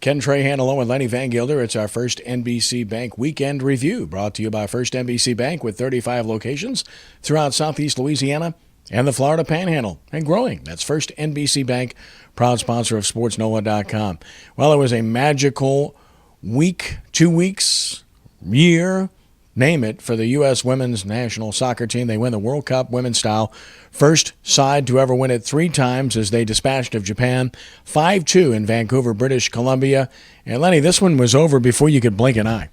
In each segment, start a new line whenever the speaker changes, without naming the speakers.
Ken Trahan along with Lenny Vangilder. It's our First NBC Bank Weekend Review, brought to you by First NBC Bank with 35 locations throughout Southeast Louisiana and the Florida Panhandle, and growing. That's First NBC Bank, proud sponsor of SportsNOLA.com. Well, it was a magical week, 2 weeks, year, name it, for the U.S. women's national soccer team. They win the World Cup women's style. First side to ever win it 3 times as they dispatched of Japan 5-2 in Vancouver, British Columbia. And Lenny, this one was over before you could blink an eye.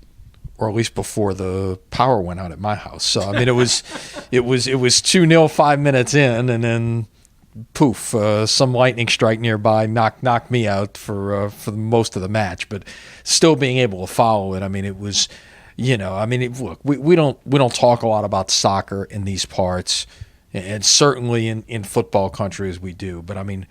Or at least before the power went out at my house. So I mean, it was 2-0 5 minutes in, and then poof, some lightning strike nearby knocked me out for most of the match. But still being able to follow it, I mean, it was, look, we don't talk a lot about soccer in these parts, and certainly in football country as we do. But I mean,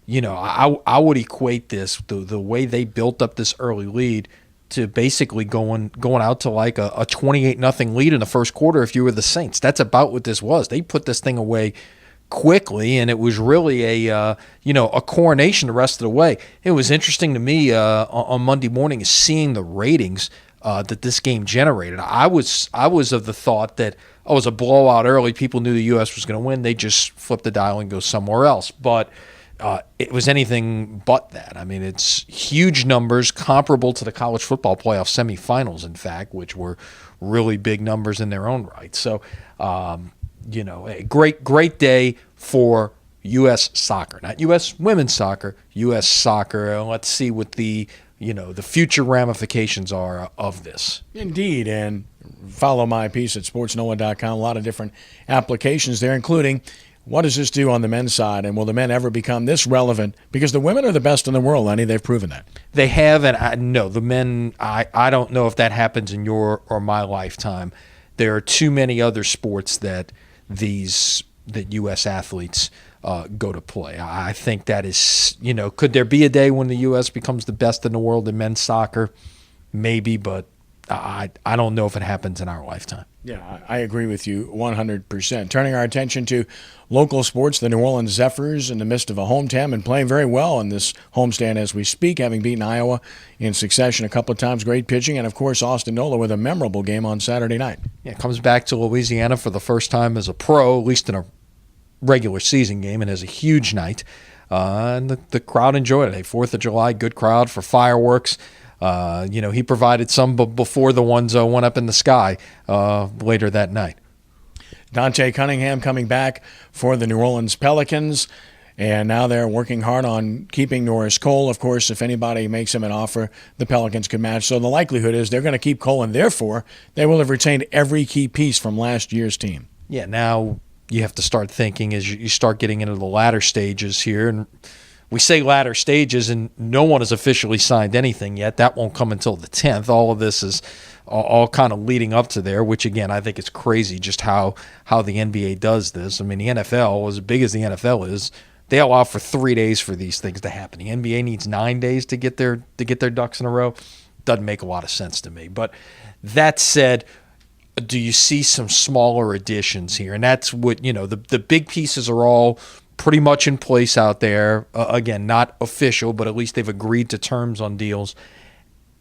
I would equate this, the way they built up this early lead, to basically going out to like a 28-0 lead in the first quarter if you were the Saints. That's about what this was. They put this thing away quickly, and it was really a coronation the rest of the way. It was interesting to me on Monday morning seeing the ratings that this game generated. I was of the thought that it was a blowout early. People knew the U.S. was going to win. They just flipped the dial and go somewhere else. But it was anything but that. I mean, it's huge numbers, comparable to the college football playoff semifinals, in fact, which were really big numbers in their own right. So, a great day for U.S. soccer, not U.S. women's soccer, U.S. soccer. Let's see what the future ramifications are of this.
Indeed, and follow my piece at SportsNOLA.com. A lot of different applications there, including what does this do on the men's side, and will the men ever become this relevant? Because the women are the best in the world, Lenny. They've proven that.
They have, and the men, I don't know if that happens in your or my lifetime. There are too many other sports that U.S. athletes go to play. I think that is, could there be a day when the U.S. becomes the best in the world in men's soccer? Maybe, but I don't know if it happens in our lifetime.
Yeah, I agree with you 100%. Turning our attention to local sports, the New Orleans Zephyrs in the midst of a homestand and playing very well in this homestand as we speak, having beaten Iowa in succession a couple of times. Great pitching, and of course Austin Nola with a memorable game on Saturday night.
Yeah, comes back to Louisiana for the first time as a pro, at least in a regular season game, and has a huge night. And the crowd enjoyed it. 4th of July, good crowd for fireworks. He provided some before the ones went up in the sky later that night.
Dante Cunningham coming back for the New Orleans Pelicans, and now they're working hard on keeping Norris Cole. Of course, if anybody makes him an offer, the Pelicans could match. So the likelihood is they're going to keep Cole, and therefore they will have retained every key piece from last year's team.
Yeah, now you have to start thinking as you start getting into the latter stages here, and we say latter stages, and no one has officially signed anything yet. That won't come until the 10th. All of this is all kind of leading up to there, which, again, I think it's crazy just how the NBA does this. I mean, the NFL, as big as the NFL is, they allow for 3 days for these things to happen. The NBA needs 9 days to get their ducks in a row. Doesn't make a lot of sense to me. But that said, do you see some smaller additions here? And that's what, the big pieces are all pretty much in place out there. Again, not official, but at least they've agreed to terms on deals.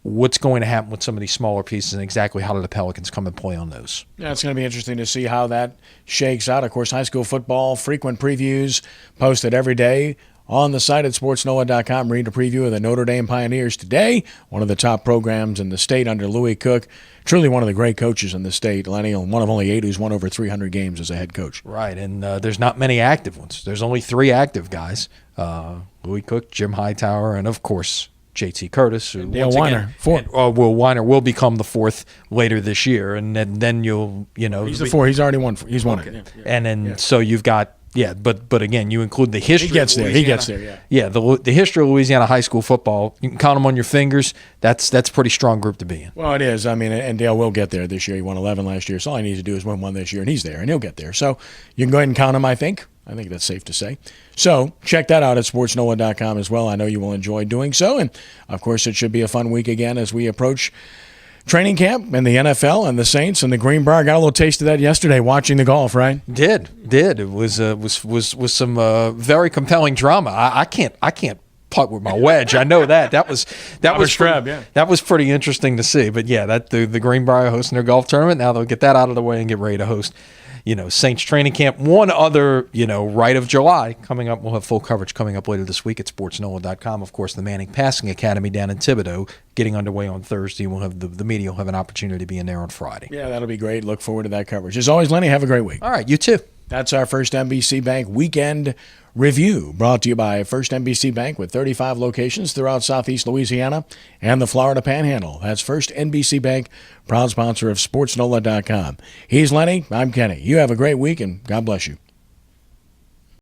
What's going to happen with some of these smaller pieces, and exactly how do the Pelicans come and play on those?
Yeah, it's going to be interesting to see how that shakes out. Of course, high school football, frequent previews posted every day on the site at SportsNOLA.com. Read a preview of the Notre Dame Pioneers today, one of the top programs in the state under Louis Cook. Truly one of the great coaches in the state, Lenny, one of only 8 who's won over 300 games as a head coach.
Right, and there's not many active ones. There's only 3 active guys, Louis Cook, Jim Hightower, and, of course, J.T. Curtis. Who,
Dale Weiner.
Will Weiner will become the 4th later this year, and then you'll,
He's the 4th. He's already won. He's won it. Yeah.
And then so you've got, but again, you include the history.
He gets there, yeah.
Yeah, the history of Louisiana high school football, you can count them on your fingers. That's a pretty strong group to be in.
Well, it is. I mean, and Dale will get there this year. He won 11 last year, so all he needs to do is win 1 this year, and he's there, and he'll get there. So you can go ahead and count him, I think. I think that's safe to say. So check that out at SportsNOLA.com as well. I know you will enjoy doing so. And, of course, it should be a fun week again as we approach training camp and the NFL and the Saints and the Greenbrier. I got a little taste of that yesterday watching the golf, right?
Did. It was some very compelling drama. I can't putt with my wedge. I know that. That was
Streb, yeah.
That was pretty interesting to see. But yeah, that the Greenbrier hosting their golf tournament. Now they'll get that out of the way and get ready to host, Saints training camp. One other, right of July coming up. We'll have full coverage coming up later this week at SportsNOLA.com. Of course, the Manning Passing Academy down in Thibodaux getting underway on Thursday. We'll have the media will have an opportunity to be in there on Friday.
Yeah, that'll be great. Look forward to that coverage. As always, Lenny, have a great week.
All right, you too.
That's our First NBC Bank Weekend Review, brought to you by First NBC Bank with 35 locations throughout Southeast Louisiana and the Florida Panhandle. That's First NBC Bank, proud sponsor of SportsNOLA.com. He's Lenny. I'm Kenny. You have a great week, and God bless you.